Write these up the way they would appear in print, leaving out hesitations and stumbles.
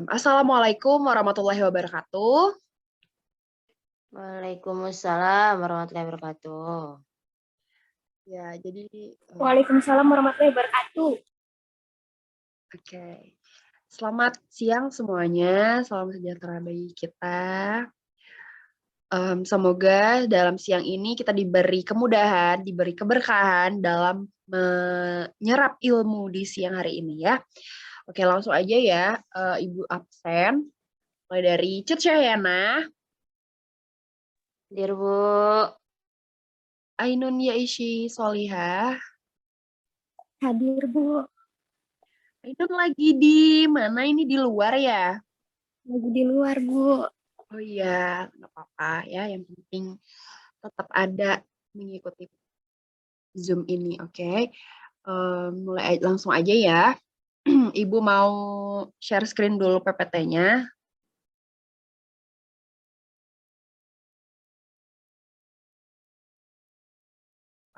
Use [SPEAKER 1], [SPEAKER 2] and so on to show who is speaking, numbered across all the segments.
[SPEAKER 1] Assalamualaikum warahmatullahi wabarakatuh.
[SPEAKER 2] Waalaikumsalam warahmatullahi wabarakatuh.
[SPEAKER 1] Ya, jadi
[SPEAKER 3] Waalaikumsalam warahmatullahi wabarakatuh.
[SPEAKER 1] oke. Selamat siang semuanya, salam sejahtera bagi kita. Semoga dalam siang ini kita diberi kemudahan, diberi keberkahan dalam menyerap ilmu di siang hari ini ya. Oke, langsung aja ya, Ibu absen. Mulai dari Cut Syahyana,
[SPEAKER 2] Hadir, Bu.
[SPEAKER 1] Ainun Yaishi Solihah.
[SPEAKER 3] Hadir, Bu.
[SPEAKER 1] Ainun lagi di mana ini, di luar ya?
[SPEAKER 3] Lagi di luar, Bu.
[SPEAKER 1] Oh iya, nggak apa-apa ya. Yang penting tetap ada mengikuti Zoom ini, oke? Mulai langsung aja ya. Ibu mau share screen dulu PPT-nya.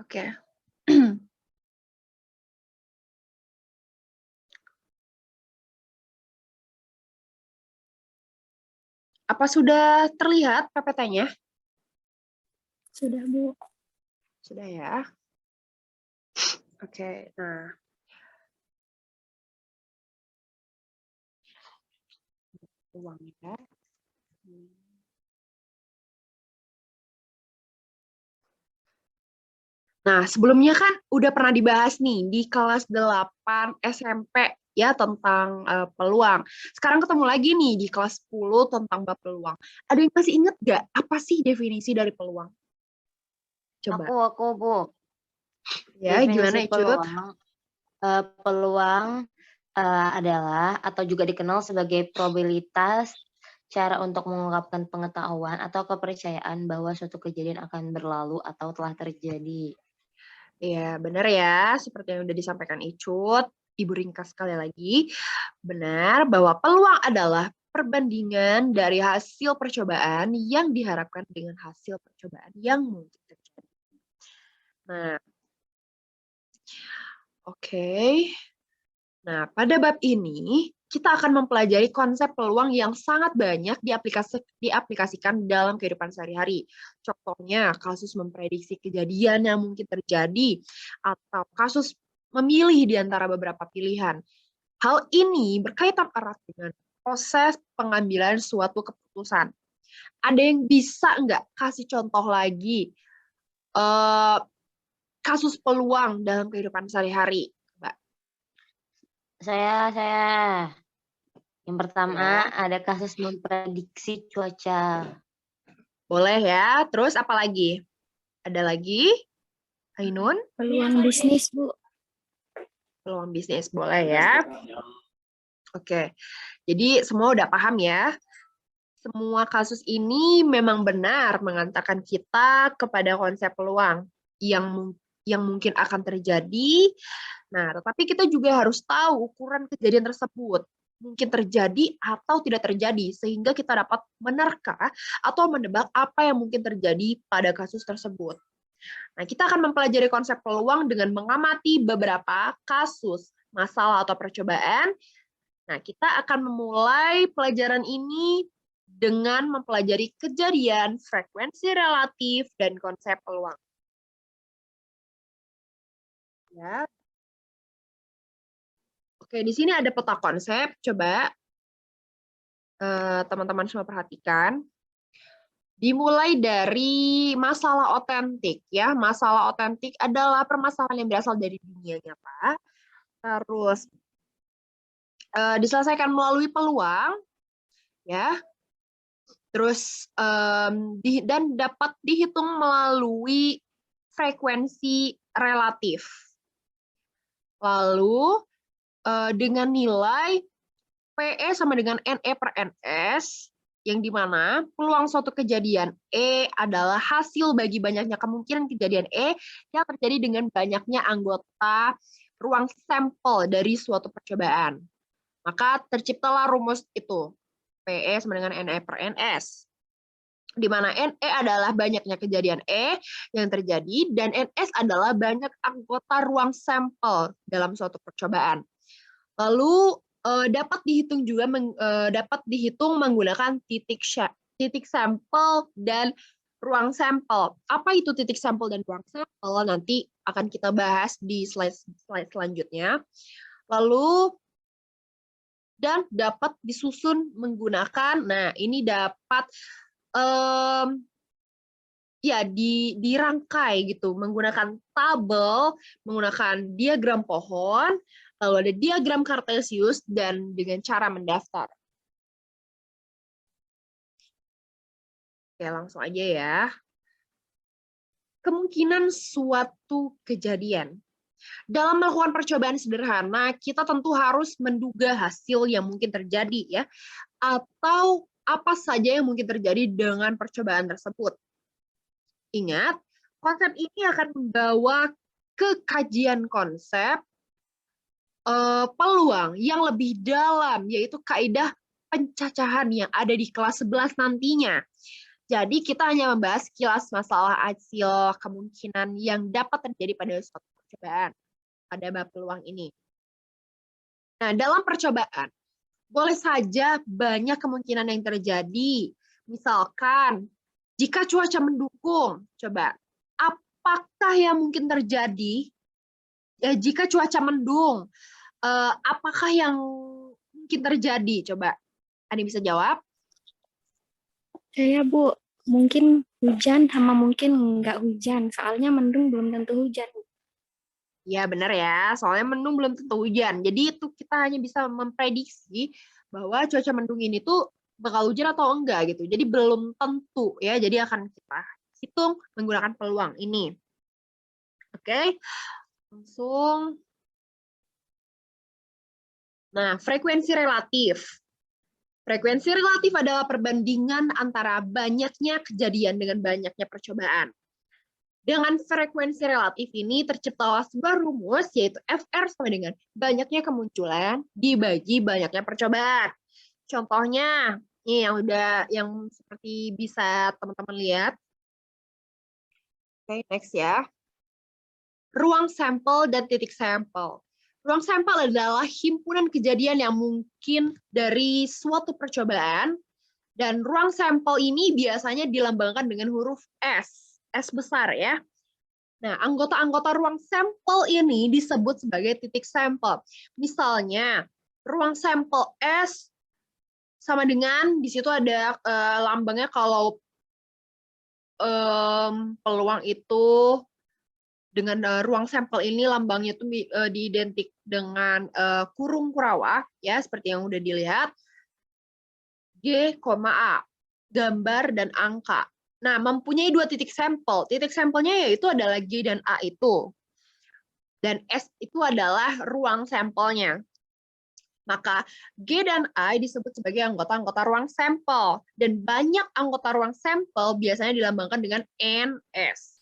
[SPEAKER 1] Oke. Apa sudah terlihat PPT-nya?
[SPEAKER 3] Sudah, Bu.
[SPEAKER 1] Sudah ya. Oke, nah. Uang ya. Nah, sebelumnya kan udah pernah dibahas nih di kelas 8 SMP ya tentang peluang. Sekarang ketemu lagi nih di kelas 10 tentang bab peluang. Ada yang masih inget gak apa sih definisi dari peluang? Coba.
[SPEAKER 2] Aku, Bu.
[SPEAKER 1] Ya, gimana
[SPEAKER 2] Definisi
[SPEAKER 1] Cut?
[SPEAKER 2] peluang adalah atau juga dikenal sebagai probabilitas cara untuk mengungkapkan pengetahuan atau kepercayaan bahwa suatu kejadian akan berlalu atau telah terjadi.
[SPEAKER 1] Ya, benar ya. Seperti yang udah disampaikan Icut. Ibu ringkas sekali lagi. Benar bahwa peluang adalah perbandingan dari hasil percobaan yang diharapkan dengan hasil percobaan yang mungkin terjadi. Nah, oke. Nah, pada bab ini kita akan mempelajari konsep peluang yang sangat banyak diaplikasikan dalam kehidupan sehari-hari. Contohnya, kasus memprediksi kejadian yang mungkin terjadi, atau kasus memilih di antara beberapa pilihan. Hal ini berkaitan erat dengan proses pengambilan suatu keputusan. Ada yang bisa nggak kasih contoh lagi kasus peluang dalam kehidupan sehari-hari?
[SPEAKER 2] Saya. Yang pertama ada kasus memprediksi cuaca.
[SPEAKER 1] Boleh ya. Terus apa lagi? Ada lagi? Ainun?
[SPEAKER 3] Peluang bisnis, Bu.
[SPEAKER 1] Peluang bisnis boleh ya. Oke. Jadi semua udah paham ya. Semua kasus ini memang benar mengantarkan kita kepada konsep peluang yang mungkin akan terjadi. Nah, tetapi kita juga harus tahu ukuran kejadian tersebut mungkin terjadi atau tidak terjadi, sehingga kita dapat menerka atau menebak apa yang mungkin terjadi pada kasus tersebut. Nah, kita akan mempelajari konsep peluang dengan mengamati beberapa kasus, masalah atau percobaan. Nah, kita akan memulai pelajaran ini dengan mempelajari kejadian, frekuensi relatif, dan konsep peluang. Ya. Oke, di sini ada peta konsep. Coba teman-teman semua perhatikan. Dimulai dari masalah otentik. Ya, masalah otentik adalah permasalahan yang berasal dari dunia nyata. Terus diselesaikan melalui peluang, ya. Terus dan dapat dihitung melalui frekuensi relatif. Lalu dengan nilai PE sama dengan NE per NS, yang dimana peluang suatu kejadian E adalah hasil bagi banyaknya kemungkinan kejadian E yang terjadi dengan banyaknya anggota ruang sampel dari suatu percobaan. Maka terciptalah rumus itu, PE sama dengan NE per NS. Di mana NE adalah banyaknya kejadian E yang terjadi, dan NS adalah banyak anggota ruang sampel dalam suatu percobaan. Lalu dapat dihitung juga dapat dihitung menggunakan titik sampel dan ruang sampel. Apa itu titik sampel dan ruang sampel? Nanti akan kita bahas di slide selanjutnya. Lalu dan dapat disusun menggunakan, nah ini dapat ya dirangkai gitu menggunakan tabel, menggunakan diagram pohon, lalu ada diagram kartesius dan dengan cara mendaftar. Oke, langsung aja ya. Kemungkinan suatu kejadian. Dalam melakukan percobaan sederhana, kita tentu harus menduga hasil yang mungkin terjadi ya, atau apa saja yang mungkin terjadi dengan percobaan tersebut. Ingat, konsep ini akan membawa ke kajian konsep peluang yang lebih dalam, yaitu kaidah pencacahan yang ada di kelas 11 nantinya. Jadi kita hanya membahas sekilas masalah hasil kemungkinan yang dapat terjadi pada suatu percobaan pada bab peluang ini. Nah, dalam percobaan, boleh saja banyak kemungkinan yang terjadi. Misalkan, jika cuaca mendukung, coba, apakah yang mungkin terjadi jika cuaca mendung? Apakah yang mungkin terjadi? Coba, ada yang bisa jawab?
[SPEAKER 3] Saya, Bu, mungkin hujan sama mungkin nggak hujan. Soalnya mendung belum tentu hujan.
[SPEAKER 1] Ya benar ya, soalnya mendung belum tentu hujan. Jadi itu kita hanya bisa memprediksi bahwa cuaca mendung ini tuh bakal hujan atau enggak gitu. Jadi belum tentu ya. Jadi akan kita hitung menggunakan peluang ini. Oke, langsung. Nah, frekuensi relatif. Frekuensi relatif adalah perbandingan antara banyaknya kejadian dengan banyaknya percobaan. Dengan frekuensi relatif ini terciptalah sebuah rumus, yaitu FR sama dengan banyaknya kemunculan dibagi banyaknya percobaan. Contohnya, ini yang seperti bisa teman-teman lihat. Oke, next ya. Ruang sampel dan titik sampel. Ruang sampel adalah himpunan kejadian yang mungkin dari suatu percobaan, dan ruang sampel ini biasanya dilambangkan dengan huruf S besar ya. Nah, anggota-anggota ruang sampel ini disebut sebagai titik sampel. Misalnya, ruang sampel S sama dengan di situ ada lambangnya kalau peluang itu dengan ruang sampel ini lambangnya itu diidentik dengan kurung Kurawa ya seperti yang udah dilihat. G, A, gambar dan angka. Nah, mempunyai dua titik sampel. Titik sampelnya yaitu adalah G dan A itu. Dan S itu adalah ruang sampelnya. Maka G dan A disebut sebagai anggota-anggota ruang sampel. Dan banyak anggota ruang sampel biasanya dilambangkan dengan NS.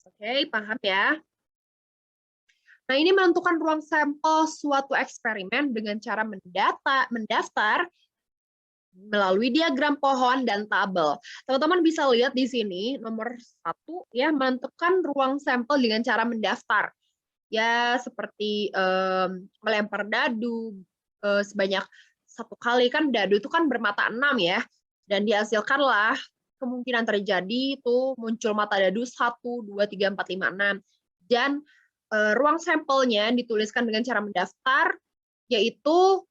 [SPEAKER 1] Oke, paham ya? Nah, ini menentukan ruang sampel suatu eksperimen dengan cara mendaftar melalui diagram pohon dan tabel. Teman-teman bisa lihat di sini nomor 1 ya, menentukan ruang sampel dengan cara mendaftar. Ya, seperti melempar dadu sebanyak 1 kali, kan dadu itu kan bermata 6 ya. Dan dihasilkanlah kemungkinan terjadi itu muncul mata dadu 1, 2, 3, 4, 5, 6. Dan ruang sampelnya dituliskan dengan cara mendaftar, yaitu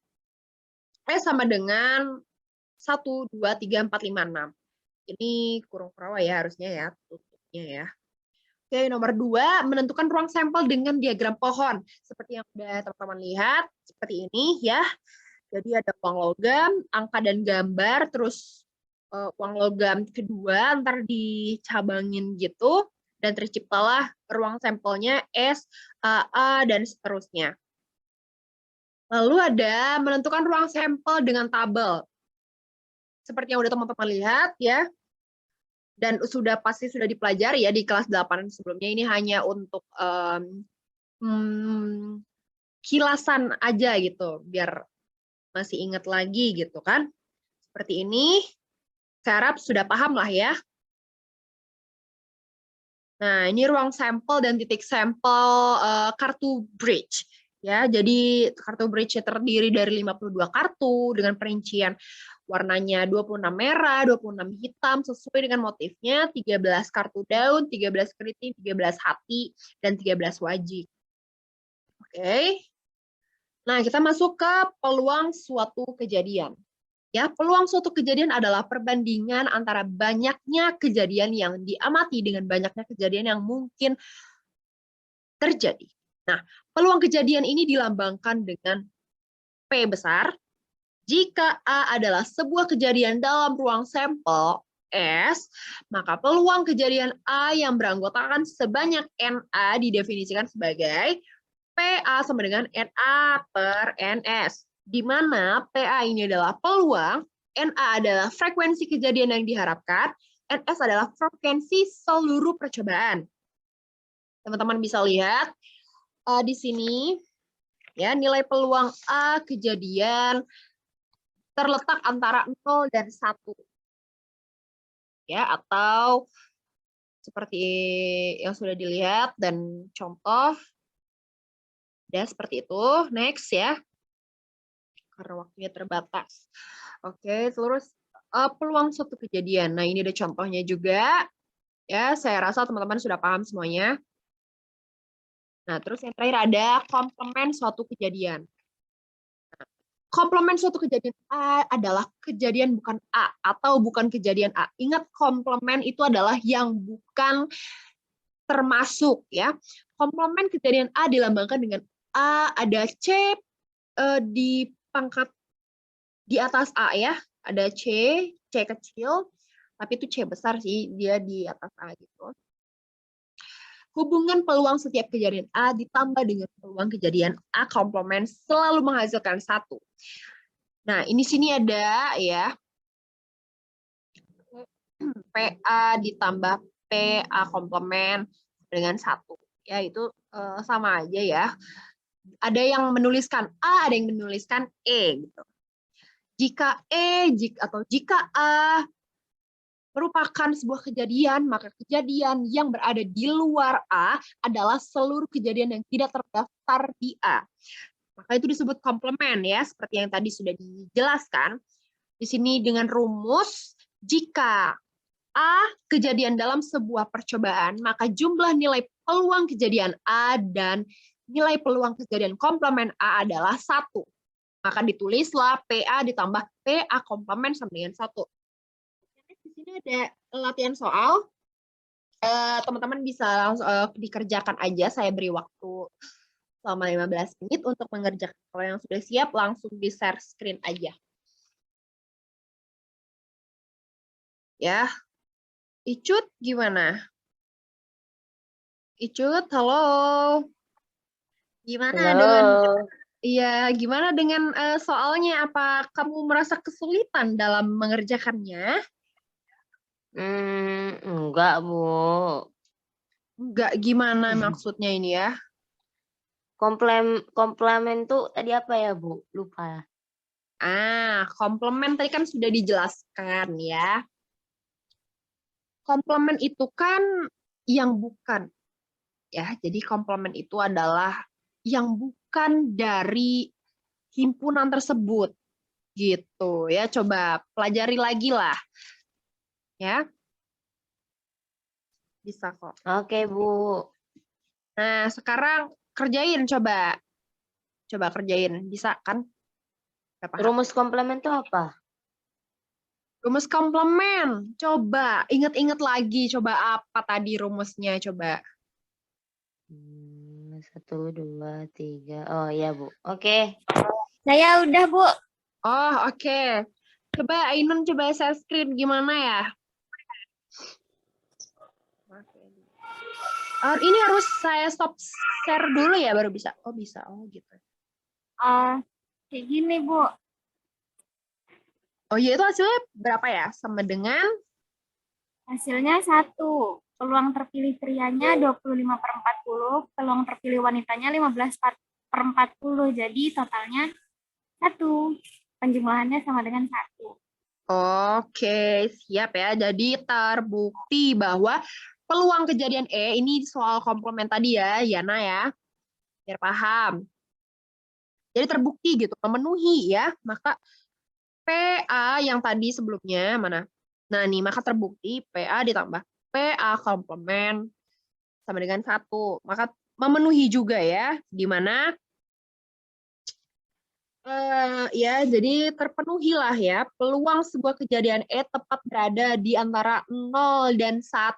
[SPEAKER 1] sama dengan 1, 2, 3, 4, 5, 6. Ini kurung Kurawa ya harusnya ya, tutupnya ya. Oke, nomor 2, menentukan ruang sampel dengan diagram pohon. Seperti yang sudah teman-teman lihat, seperti ini ya. Jadi ada uang logam, angka dan gambar, terus uang logam kedua ntar dicabangin gitu, dan terciptalah ruang sampelnya S, A, dan seterusnya. Lalu ada menentukan ruang sampel dengan tabel. Seperti yang udah teman-teman lihat ya, dan pasti sudah dipelajari ya di kelas 8 sebelumnya. Ini hanya untuk kilasan aja gitu, biar masih ingat lagi gitu kan. Seperti ini, saya harap sudah paham lah ya. Nah, ini ruang sampel dan titik sampel kartu bridge. Ya, jadi kartu bridge terdiri dari 52 kartu dengan perincian warnanya 26 merah, 26 hitam sesuai dengan motifnya, 13 kartu daun, 13 keriting, 13 hati, dan 13 wajik. Oke. Nah, kita masuk ke peluang suatu kejadian. Ya, peluang suatu kejadian adalah perbandingan antara banyaknya kejadian yang diamati dengan banyaknya kejadian yang mungkin terjadi. Nah, peluang kejadian ini dilambangkan dengan P besar. Jika A adalah sebuah kejadian dalam ruang sampel S, maka peluang kejadian A yang beranggotakan sebanyak NA didefinisikan sebagai PA sama dengan NA per NS, di mana PA ini adalah peluang, NA adalah frekuensi kejadian yang diharapkan, NS adalah frekuensi seluruh percobaan. Teman-teman bisa lihat di sini, ya, nilai peluang A kejadian terletak antara 0 dan 1. Ya, atau seperti yang sudah dilihat dan contoh. Ya, seperti itu. Next ya. Karena waktunya terbatas. Oke, terus peluang suatu kejadian. Nah, ini ada contohnya juga. Ya, saya rasa teman-teman sudah paham semuanya. Nah, terus yang terakhir ada komplement suatu kejadian. Komplement suatu kejadian A adalah kejadian bukan A atau bukan kejadian A. Ingat, komplement itu adalah yang bukan termasuk ya. Komplement kejadian A dilambangkan dengan A, ada C di pangkat di atas A ya. Ada C kecil, tapi itu C besar sih, dia di atas A gitu. Hubungan peluang setiap kejadian A ditambah dengan peluang kejadian A komplement selalu menghasilkan 1. Nah, ini sini ada ya, PA ditambah PA komplement dengan 1. Ya, itu sama aja ya. Ada yang menuliskan A, ada yang menuliskan E. Gitu. Jika jika A merupakan sebuah kejadian, maka kejadian yang berada di luar A adalah seluruh kejadian yang tidak terdaftar di A. Maka itu disebut komplement ya, seperti yang tadi sudah dijelaskan. Di sini dengan rumus, jika A kejadian dalam sebuah percobaan, maka jumlah nilai peluang kejadian A dan nilai peluang kejadian komplement A adalah 1. Maka ditulislah PA ditambah PA komplement sama dengan 1. Di sini ada latihan soal. Teman-teman bisa langsung dikerjakan aja. Saya beri waktu selama 15 menit untuk mengerjakan. Kalau yang sudah siap, langsung di-share screen aja. Ya. Icut gimana? Icut, halo. Gimana dengan gimana dengan soalnya? Apa kamu merasa kesulitan dalam mengerjakannya?
[SPEAKER 2] Enggak, Bu.
[SPEAKER 1] Enggak, gimana maksudnya ini ya?
[SPEAKER 2] Komplement tuh tadi apa ya, Bu? Lupa.
[SPEAKER 1] Komplement tadi kan sudah dijelaskan ya. Komplement itu kan yang bukan. Ya, jadi komplement itu adalah yang bukan dari himpunan tersebut. Gitu ya, coba pelajari lagi lah. Ya. Bisa kok.
[SPEAKER 2] Oke, Bu.
[SPEAKER 1] Nah, sekarang kerjain coba. Coba kerjain, bisa kan?
[SPEAKER 2] Rumus komplement itu apa?
[SPEAKER 1] Rumus komplement. Coba ingat-ingat lagi, coba apa tadi rumusnya, coba.
[SPEAKER 2] 1, 2, 3. Oh iya, Bu. Oke.
[SPEAKER 3] Saya udah, Bu.
[SPEAKER 1] Oh, oke. Coba Ainun coba share screen gimana ya? Ini harus saya stop share dulu ya baru bisa. Oh, bisa. Oh, gitu.
[SPEAKER 3] Kayak gini, Bu.
[SPEAKER 1] Oh iya, itu hasilnya berapa ya? Sama dengan?
[SPEAKER 3] Hasilnya 1. Peluang terpilih prianya 25/40, peluang terpilih wanitanya 15/40. Jadi totalnya 1. Penjumlahannya sama dengan 1.
[SPEAKER 1] Oke, siap ya. Jadi terbukti bahwa peluang kejadian ini soal komplement tadi ya, Yana ya. Biar paham. Jadi terbukti gitu, memenuhi ya. Maka PA yang tadi sebelumnya mana? Nah, nih maka terbukti PA ditambah PA komplement sama dengan 1. Maka memenuhi juga ya. Di mana ya, jadi terpenuhilah ya peluang sebuah kejadian E tepat berada di antara 0 dan 1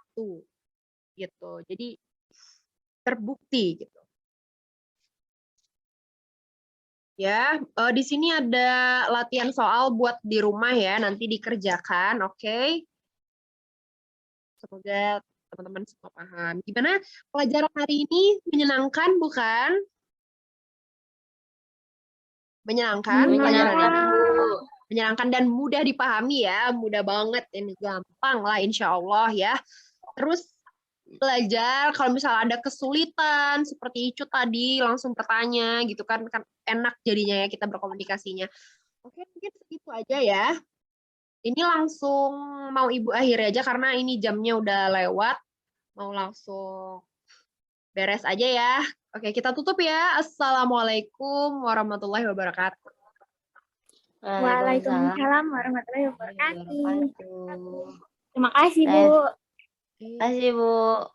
[SPEAKER 1] gitu. Jadi terbukti gitu. Ya, di sini ada latihan soal buat di rumah ya, nanti dikerjakan, oke? Semoga teman-teman semua paham. Gimana pelajaran hari ini menyenangkan bukan? Menyenangkan pelajarannya?
[SPEAKER 2] Menyenangkan, Bu.
[SPEAKER 1] Menyenangkan dan mudah dipahami ya, mudah banget, ini gampang lah insya Allah ya. Terus belajar kalau misalnya ada kesulitan seperti Icu tadi langsung bertanya gitu kan enak jadinya ya kita berkomunikasinya. Oke, mungkin segitu aja ya. Ini langsung mau Ibu akhiri aja karena ini jamnya udah lewat. Mau langsung beres aja ya. Oke, kita tutup ya. Assalamualaikum warahmatullahi wabarakatuh.
[SPEAKER 3] Waalaikumsalam warahmatullahi wabarakatuh.
[SPEAKER 2] Wabarakatuh.
[SPEAKER 3] Terima kasih, Bu.
[SPEAKER 2] Terima kasih, Bu.